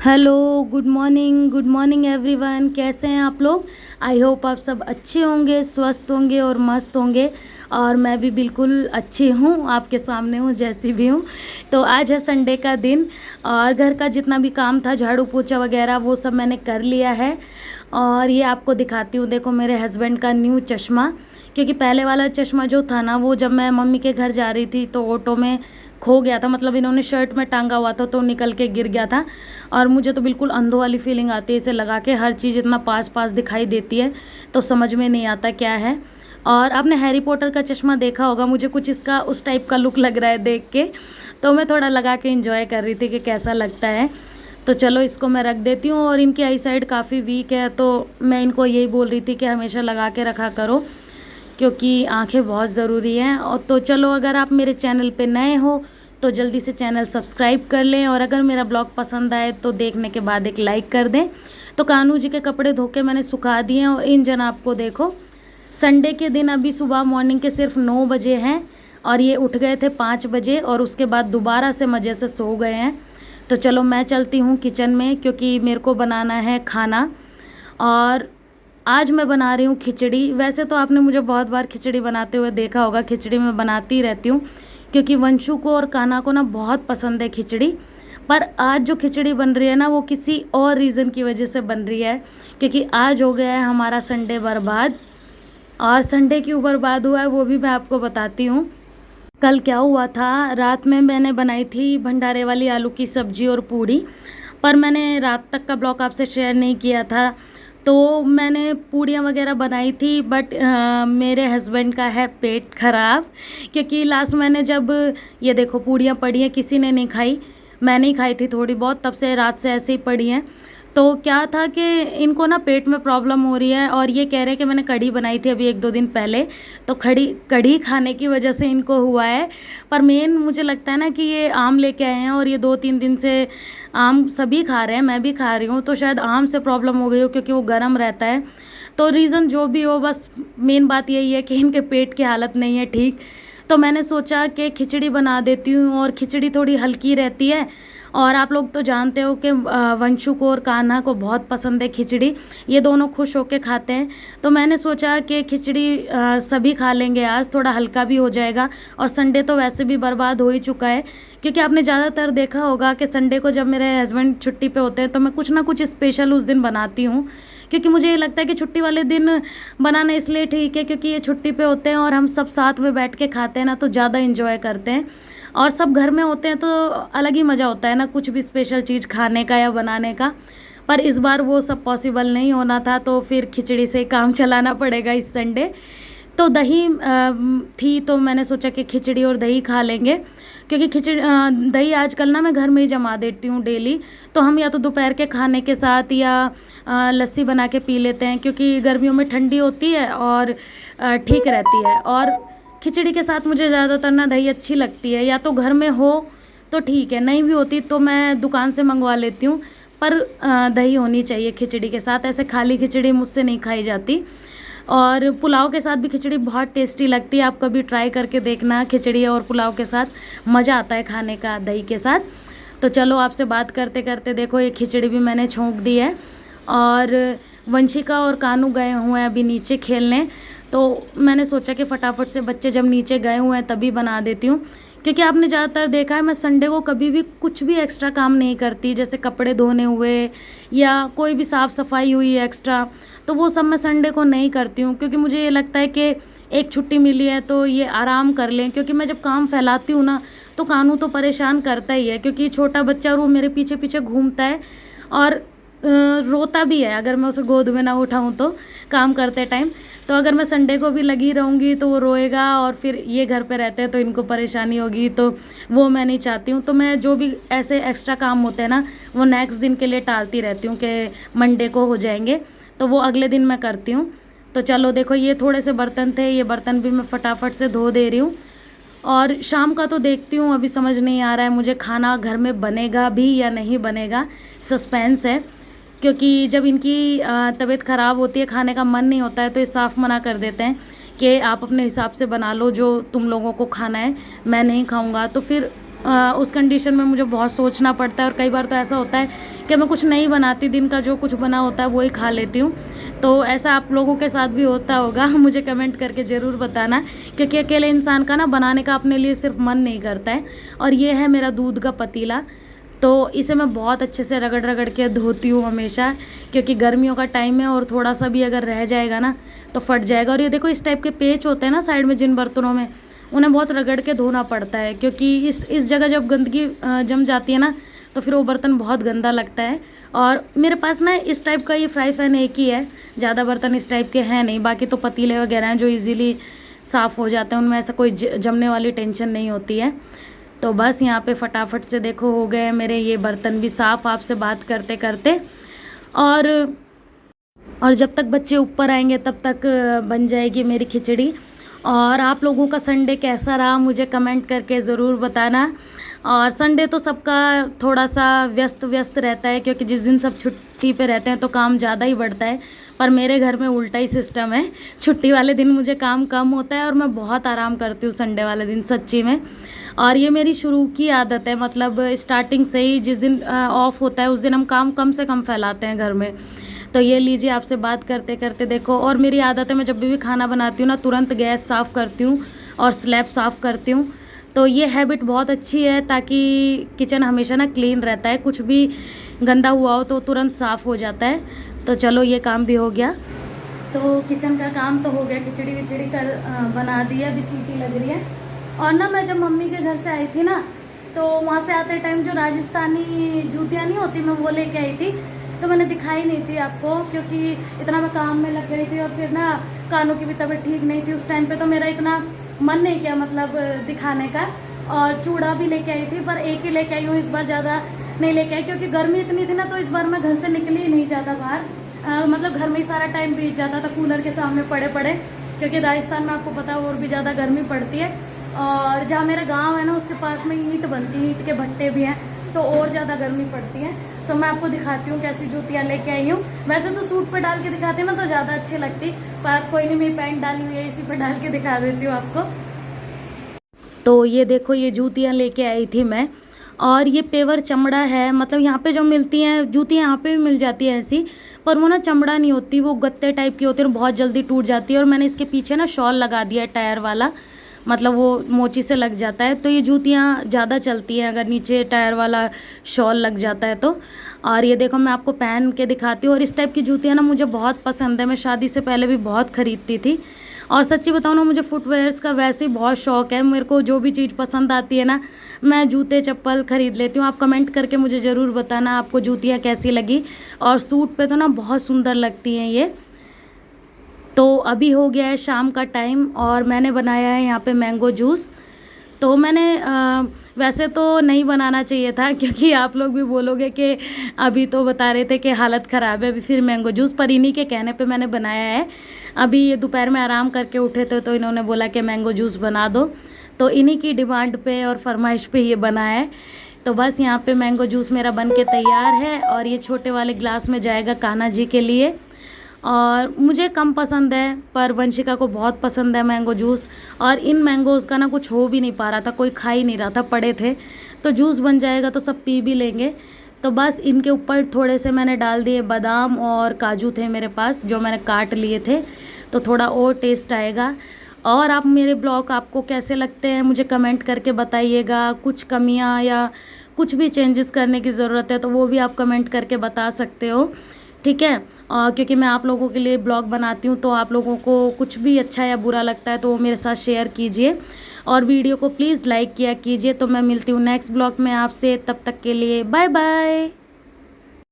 Hello, good morning everyone. कैसे हैं आप लोग? आई होप आप सब अच्छे होंगे, स्वस्थ होंगे और मस्त होंगे। और मैं भी बिल्कुल अच्छी हूँ, आपके सामने हूँ जैसी भी हूँ। तो आज है संडे का दिन और घर का जितना भी काम था, झाड़ू पोछा वगैरह, वो सब मैंने कर लिया है। और ये आपको दिखाती हूँ, देखो मेरे हस्बैंड का न्यू चश्मा। क्योंकि पहले वाला चश्मा जो था ना, वो जब मैं मम्मी के घर जा रही थी तो ऑटो में खो गया था। मतलब इन्होंने शर्ट में टांगा हुआ था तो निकल के गिर गया था। और मुझे तो बिल्कुल अंधों वाली फीलिंग आती है इसे लगा के, हर चीज़ इतना पास पास दिखाई देती है तो समझ में नहीं आता क्या है। और आपने हैरी पॉटर का चश्मा देखा होगा, मुझे कुछ इसका उस टाइप का लुक लग रहा है देख के। तो मैं थोड़ा लगा के इंजॉय कर रही थी कि कैसा लगता है। तो चलो इसको मैं रख देती हूँ। और इनकी आई साइड काफ़ी वीक है तो मैं इनको यही बोल रही थी कि हमेशा लगा के रखा करो, क्योंकि आंखें बहुत ज़रूरी हैं। और तो चलो, अगर आप मेरे चैनल पे नए हो तो जल्दी से चैनल सब्सक्राइब कर लें। और अगर मेरा ब्लॉग पसंद आए तो देखने के बाद एक लाइक कर दें। तो कान्हू जी के कपड़े धो के मैंने सुखा दिए हैं। और इन जनाब को देखो, संडे के दिन अभी सुबह मॉर्निंग के सिर्फ 9 बजे हैं और ये उठ गए थे 5 बजे और उसके बाद दोबारा से मज़े से सो गए हैं। तो चलो मैं चलती हूँ किचन में, क्योंकि मेरे को बनाना है खाना। और आज मैं बना रही हूँ खिचड़ी। वैसे तो आपने मुझे बहुत बार खिचड़ी बनाते हुए देखा होगा, खिचड़ी मैं बनाती ही रहती हूँ क्योंकि वंशु को और कान्हा को ना बहुत पसंद है खिचड़ी। पर आज जो खिचड़ी बन रही है ना, वो किसी और रीज़न की वजह से बन रही है, क्योंकि आज हो गया है हमारा संडे बर्बाद। और संडे क्यों बर्बाद हुआ है वो भी मैं आपको बताती हूँ। कल क्या हुआ था, रात में मैंने बनाई थी भंडारे वाली आलू की सब्जी और पूड़ी। पर मैंने रात तक का ब्लॉग आपसे शेयर नहीं किया था। तो मैंने पूड़ियाँ वगैरह बनाई थी, बट मेरे हस्बैंड का है पेट ख़राब। क्योंकि लास्ट मैंने जब, ये देखो पूड़ियाँ पड़ी हैं, किसी ने नहीं खाई, मैंने ही खाई थी थोड़ी बहुत, तब से रात से ऐसे ही पड़ी हैं। तो क्या था कि इनको ना पेट में प्रॉब्लम हो रही है और ये कह रहे हैं कि मैंने कढ़ी बनाई थी अभी 1-2 दिन पहले, तो कढ़ी खाने की वजह से इनको हुआ है। पर मेन मुझे लगता है ना कि ये आम लेके आए हैं और ये 2-3 दिन से आम सभी खा रहे हैं, मैं भी खा रही हूँ, तो शायद आम से प्रॉब्लम हो गई हो क्योंकि वो गर्म रहता है। तो रीज़न जो भी हो, बस मेन बात यही है कि इनके पेट की हालत नहीं है ठीक। तो मैंने सोचा कि खिचड़ी बना देती हूँ और खिचड़ी थोड़ी हल्की रहती है। और आप लोग तो जानते हो कि वंशु को और कान्हा को बहुत पसंद है खिचड़ी, ये दोनों खुश होकर खाते हैं। तो मैंने सोचा कि खिचड़ी सभी खा लेंगे आज, थोड़ा हल्का भी हो जाएगा। और संडे तो वैसे भी बर्बाद हो ही चुका है, क्योंकि आपने ज़्यादातर देखा होगा कि संडे को जब मेरे हस्बैंड छुट्टी पे होते हैं तो मैं कुछ ना कुछ स्पेशल उस दिन बनाती हूँ। क्योंकि मुझे ये लगता है कि छुट्टी वाले दिन बनाना इसलिए ठीक है क्योंकि ये छुट्टी पे होते हैं और हम सब साथ में बैठ के खाते हैं ना, तो ज़्यादा इंजॉय करते हैं। और सब घर में होते हैं तो अलग ही मज़ा होता है ना, कुछ भी स्पेशल चीज़ खाने का या बनाने का। पर इस बार वो सब पॉसिबल नहीं होना था, तो फिर खिचड़ी से काम चलाना पड़ेगा इस संडे। तो दही थी तो मैंने सोचा कि खिचड़ी और दही खा लेंगे, क्योंकि दही आजकल ना मैं घर में ही जमा देती हूँ डेली। तो हम या तो दोपहर के खाने के साथ या लस्सी बना के पी लेते हैं, क्योंकि गर्मियों में ठंडी होती है और ठीक रहती है। और खिचड़ी के साथ मुझे ज़्यादातर ना दही अच्छी लगती है, या तो घर में हो तो ठीक है, नहीं भी होती तो मैं दुकान से मंगवा लेती हूँ। पर दही होनी चाहिए खिचड़ी के साथ, ऐसे खाली खिचड़ी मुझसे नहीं खाई जाती। और पुलाव के साथ भी खिचड़ी बहुत टेस्टी लगती है, आप कभी ट्राई करके देखना, खिचड़ी और पुलाव के साथ मज़ा आता है खाने का दही के साथ। तो चलो, आपसे बात करते करते देखो ये खिचड़ी भी मैंने छोंक दी है। और वंशिका और कानू गए हुए हैं अभी नीचे खेलने, तो मैंने सोचा कि फटाफट से बच्चे जब नीचे गए हुए हैं तभी बना देती हूँ। क्योंकि आपने ज़्यादातर देखा है मैं संडे को कभी भी कुछ भी एक्स्ट्रा काम नहीं करती, जैसे कपड़े धोने हुए या कोई भी साफ़ सफाई हुई एक्स्ट्रा, तो वो सब मैं संडे को नहीं करती हूँ। क्योंकि मुझे ये लगता है कि एक छुट्टी मिली है तो ये आराम कर लें। क्योंकि मैं जब काम फैलाती हूँ ना, तो कानू तो परेशान करता ही है, क्योंकि छोटा बच्चा और वो मेरे पीछे पीछे घूमता है और रोता भी है अगर मैं उसे गोद में ना उठाऊँ तो काम करते टाइम। तो अगर मैं संडे को भी लगी रहूँगी तो वो रोएगा और फिर ये घर पे रहते हैं तो इनको परेशानी होगी, तो वो मैं नहीं चाहती हूँ। तो मैं जो भी ऐसे एक्स्ट्रा काम होते हैं ना, वो नेक्स्ट दिन के लिए टालती रहती हूँ कि मंडे को हो जाएंगे, तो वो अगले दिन मैं करती हूँ। तो चलो देखो, ये थोड़े से बर्तन थे, ये बर्तन भी मैं फटाफट से धो दे रही हूँ। और शाम का तो देखती हूँ, अभी समझ नहीं आ रहा है मुझे खाना घर में बनेगा भी या नहीं बनेगा, सस्पेंस है। क्योंकि जब इनकी तबीयत ख़राब होती है, खाने का मन नहीं होता है, तो ये साफ़ मना कर देते हैं कि आप अपने हिसाब से बना लो जो तुम लोगों को खाना है, मैं नहीं खाऊंगा। तो फिर उस कंडीशन में मुझे बहुत सोचना पड़ता है और कई बार तो ऐसा होता है कि मैं कुछ नहीं बनाती, दिन का जो कुछ बना होता है वो ही खा लेती हूँ। तो ऐसा आप लोगों के साथ भी होता होगा, मुझे कमेंट करके ज़रूर बताना, क्योंकि अकेले इंसान का ना बनाने का अपने लिए सिर्फ मन नहीं करता है। और ये है मेरा दूध का पतीला, तो इसे मैं बहुत अच्छे से रगड़ रगड़ के धोती हूँ हमेशा, क्योंकि गर्मियों का टाइम है और थोड़ा सा भी अगर रह जाएगा ना तो फट जाएगा। और ये देखो इस टाइप के पेच होते हैं ना साइड में जिन बर्तनों में, उन्हें बहुत रगड़ के धोना पड़ता है, क्योंकि इस जगह जब गंदगी जम जाती है ना तो फिर वो बर्तन बहुत गंदा लगता है। और मेरे पास ना इस टाइप का ये फ्राई पैन एक ही है, ज़्यादा बर्तन इस टाइप के हैं नहीं। बाकी तो पतीले वगैरह हैं जो इजीली साफ़ हो जाते हैं, उनमें ऐसा कोई जमने वाली टेंशन नहीं होती है। तो बस यहाँ पे फटाफट से देखो हो गए मेरे ये बर्तन भी साफ़ आपसे बात करते करते। और जब तक बच्चे ऊपर आएंगे तब तक बन जाएगी मेरी खिचड़ी। और आप लोगों का संडे कैसा रहा मुझे कमेंट करके ज़रूर बताना। और संडे तो सबका थोड़ा सा व्यस्त व्यस्त रहता है, क्योंकि जिस दिन सब छुट्टी पे रहते हैं तो काम ज़्यादा ही बढ़ता है। पर मेरे घर में उल्टा ही सिस्टम है, छुट्टी वाले दिन मुझे काम कम होता है और मैं बहुत आराम करती हूँ संडे वाले दिन सच्ची में। और ये मेरी शुरू की आदत है, मतलब स्टार्टिंग से ही जिस दिन ऑफ होता है उस दिन हम काम कम से कम फैलाते हैं घर में। तो ये लीजिए आपसे बात करते करते देखो। और मेरी आदत है मैं जब भी खाना बनाती हूँ ना तुरंत गैस साफ़ करती हूँ और स्लैब साफ़ करती हूँ। तो ये हैबिट बहुत अच्छी है, ताकि किचन हमेशा ना क्लीन रहता है, कुछ भी गंदा हुआ हो तो तुरंत साफ़ हो जाता है। तो चलो ये काम भी हो गया, तो किचन का काम तो हो गया, खिचड़ी विचड़ी कर बना दिया, अभी सीटी लग रही है। और ना मैं जब मम्मी के घर से आई थी ना तो वहाँ से आते टाइम जो राजस्थानी जूतियाँ नहीं होती मैं वो लेके आई थी, तो मैंने दिखाई नहीं थी आपको क्योंकि इतना मैं काम में लग गई थी। और फिर ना कानों की भी तबीयत ठीक नहीं थी उस टाइम पे, तो मेरा इतना मन नहीं किया मतलब दिखाने का। और चूड़ा भी लेके आई थी, पर एक ही लेके आई हूँ, इस बार ज़्यादा नहीं लेके आई क्योंकि गर्मी इतनी थी ना, तो इस बार मैं घर से निकली ही नहीं ज़्यादा बाहर। मतलब घर में ही सारा टाइम बीत जाता था कूलर के सामने पड़े पड़े, क्योंकि राजस्थान में आपको पता है और भी ज़्यादा गर्मी पड़ती है। और जहाँ मेरा गांव है ना उसके पास में ईंट बनती है, ईंट के भट्टे भी हैं, तो और ज़्यादा गर्मी पड़ती है। तो मैं आपको दिखाती हूँ कैसी जूतियाँ लेके आई हूँ। वैसे तो सूट पे डाल के दिखाती हूँ ना तो ज़्यादा अच्छी लगती, पर कोई नहीं, मेरी पैंट डाली हुई है इसी पर डाल के दिखा देती हूँ आपको। तो ये देखो ये जूतियाँ लेके आई थी मैं, और ये पेवर चमड़ा है, मतलब यहाँ पे जो मिलती हैं जूतियाँ यहाँ पे भी मिल जाती है ऐसी, पर वो ना चमड़ा नहीं होती, वो गत्ते टाइप की होती है और बहुत जल्दी टूट जाती है। और मैंने इसके पीछे ना शॉल लगा दिया है टायर वाला, मतलब वो मोची से लग जाता है, तो ये जूतियाँ ज़्यादा चलती हैं अगर नीचे टायर वाला शॉल लग जाता है तो। और ये देखो मैं आपको पहन के दिखाती हूँ। और इस टाइप की जूतियाँ ना मुझे बहुत पसंद है, मैं शादी से पहले भी बहुत ख़रीदती थी। और सच्ची बताऊँ ना मुझे फुटवेयर्स का वैसे ही बहुत शौक़ है, मेरे को जो भी चीज़ पसंद आती है ना मैं जूते चप्पल ख़रीद लेती हूँ। आप कमेंट करके मुझे ज़रूर बताना आपको जूतियाँ कैसी लगी। और सूट पे तो ना बहुत सुंदर लगती हैं ये। तो अभी हो गया है शाम का टाइम और मैंने बनाया है यहाँ पे मैंगो जूस। तो मैंने वैसे तो नहीं बनाना चाहिए था, क्योंकि आप लोग भी बोलोगे कि अभी तो बता रहे थे कि हालत ख़राब है, अभी फिर मैंगो जूस, पर इन्हीं के कहने पे मैंने बनाया है। अभी ये दोपहर में आराम करके उठे थे तो इन्होंने बोला कि मैंगो जूस बना दो, तो इन्हीं की डिमांड पे और फरमाइश पे ये बना है। तो बस यहाँ पे मैंगो जूस मेरा बन के तैयार है और ये छोटे वाले ग्लास में जाएगा कान्हा जी के लिए। और मुझे कम पसंद है पर वंशिका को बहुत पसंद है मैंगो जूस। और इन मैंगोज़ का ना कुछ हो भी नहीं पा रहा था, कोई खा ही नहीं रहा था, पड़े थे, तो जूस बन जाएगा तो सब पी भी लेंगे। तो बस इनके ऊपर थोड़े से मैंने डाल दिए बादाम और काजू थे मेरे पास जो मैंने काट लिए थे, तो थोड़ा और टेस्ट आएगा। और आप मेरे ब्लॉग आपको कैसे लगते हैं मुझे कमेंट करके बताइएगा, कुछ कमियां या कुछ भी चेंजेस करने की ज़रूरत है तो वो भी आप कमेंट करके बता सकते हो, ठीक है। क्योंकि मैं आप लोगों के लिए ब्लॉग बनाती हूँ, तो आप लोगों को कुछ भी अच्छा या बुरा लगता है तो वो मेरे साथ शेयर कीजिए और वीडियो को प्लीज़ लाइक किया कीजिए। तो मैं मिलती हूँ नेक्स्ट ब्लॉग में आपसे, तब तक के लिए बाय बाय।